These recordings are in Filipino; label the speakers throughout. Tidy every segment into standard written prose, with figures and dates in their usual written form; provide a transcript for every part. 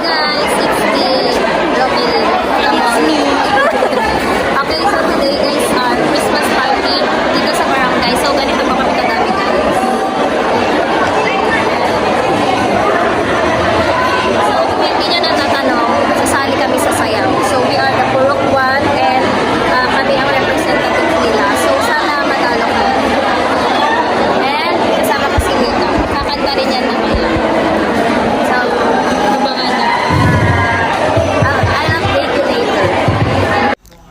Speaker 1: Guys, it's the Robin. It's me. Okay, so today guys, Christmas party dito sa barangay. So ganito pa kami kadami guys. So kung hindi nyo natatanong, sasali kami sa sayaw. So we are the Purok One and kami ang representative nila. So sana madalo kami. And kasama pa si Mika. Kakanta rin yan naman. So, abangan nyo. I'll update you later.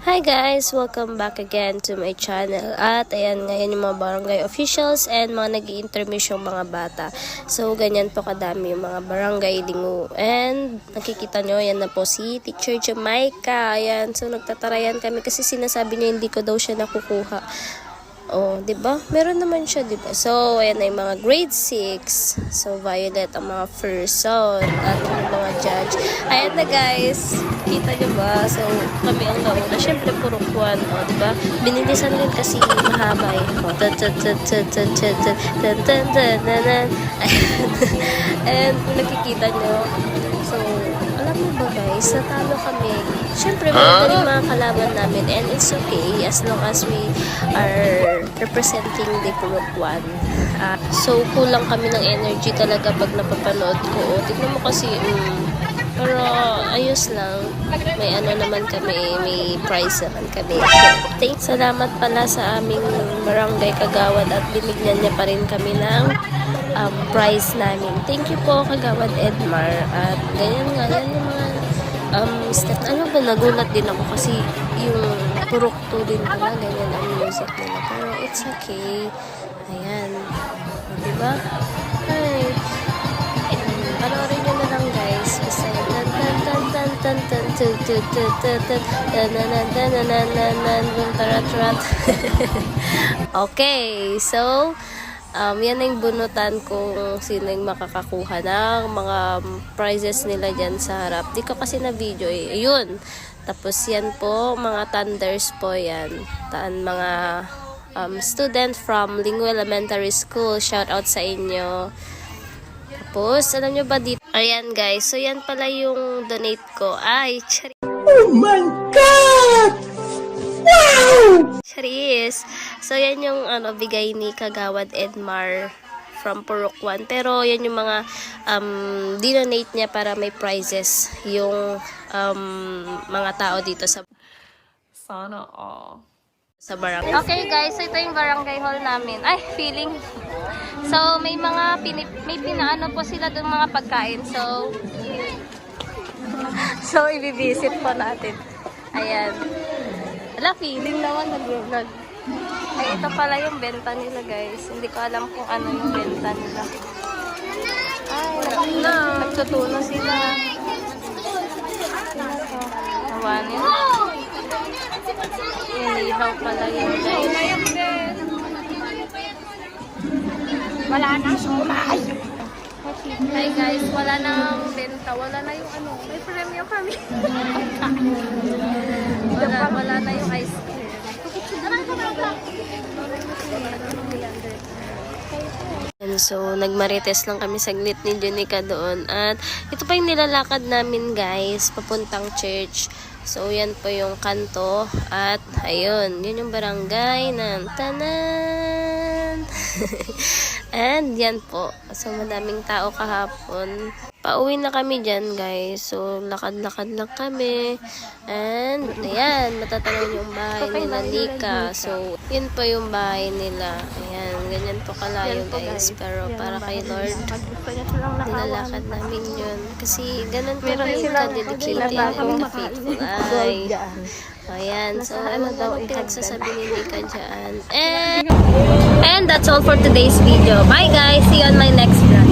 Speaker 1: Hi guys! Welcome back again to my channel. At ayan ngayon yung mga barangay officials and mga nag-i-intermission mga bata. So, ganyan po kadami yung mga barangay lingo. And nakikita nyo, yan na po si Teacher Jamaica. Ayan, so nagtatarayan kami kasi sinasabi niya hindi ko daw siya nakukuha. Oh, 'di ba? Meron naman siya, 'di ba? So, ayan ay mga grade 6. So, Violet ang mga first. So, at yung mga judge. Ayan na, guys. Kita niyo ba? So, kami ang nauna. Syempre, Purok 1, oh, 'di ba? Binilisan din kasi mahaba eh. Oh, and kung nakikita niyo, so, alam mo ba guys, natalo kami. Siyempre, meron din mga kalaban namin and it's okay as long as we are representing the Purok 1. So, kulang kami ng energy talaga pag napapanood ko. Tignan mo kasi, pero ayos lang. May ano naman kami, may prize naman kami. Thanks, salamat pala sa aming barangay Kagawad at binigyan niya pa rin kami ng prize namin. Thank you po, Kagawad Edmar. At ganyan nga, yan yung mga step. Ano ba, nagulat din ako kasi yung Purok 2 din pala, ganyan ang music nila. Pero it's okay. Ayan. Diba? Ay. Panoorin nyo na lang guys. Basta yun. Okay. So, yan na yung bunutan kung sino yung makakakuha ng mga prizes nila dyan sa harap. Di ko kasi na video eh. Ayun. Tapos yan po, mga thunders po yan. Mga student from Lingo Elementary School. Shout out sa inyo. Tapos, alam nyo ba dito? Ayan guys. So yan pala yung donate ko. Ay, chari.
Speaker 2: Oh my God! Wow!
Speaker 1: Charis. So, yan yung bigay ni Kagawad Edmar from Purok 1. Pero, yan yung mga dinonate niya para may prizes yung mga tao dito sa
Speaker 3: Sana all.
Speaker 1: sa barangay. Okay guys, so ito yung barangay hall namin. Ay, feeling. So, may mga may pinaano po sila dun mga pagkain. So, i-visit po natin. Ayan. Wala, feeling naman nag-vlog. Ay, ito pala yung benta nila guys. Hindi ko alam kung ano yung benta nila. Ay, nagtutuno sila. Nawanin. Inihaw pala yun guys.
Speaker 2: Wala na sumay!
Speaker 1: Hi guys, wala nang benta. Wala na yung may premyo kami. wala na yung ice cream. And so, nagmarites lang kami saglit ni Jenica doon. At ito pa yung nilalakad namin guys, papuntang church. So, yan po yung kanto. At, ayun, yun yung barangay ng Tanan. And, yan po. So, madaming tao kahapon. Pauwi na kami dyan, guys. So, lakad-lakad lang kami. And, ayan, matatanaw yung bahay nila Nika. So, yun po yung bahay nila. Ayan, ganyan po kalayo, guys. Pero, para kay Lord, nilalakad namin yun. Kasi, ganun po yung ka-dedicated and ka-faithful. Ay. Ayan. So, ano daw pinagsasabi ni Nika dyan. And that's all for today's video. Bye, guys. See you on my next vlog.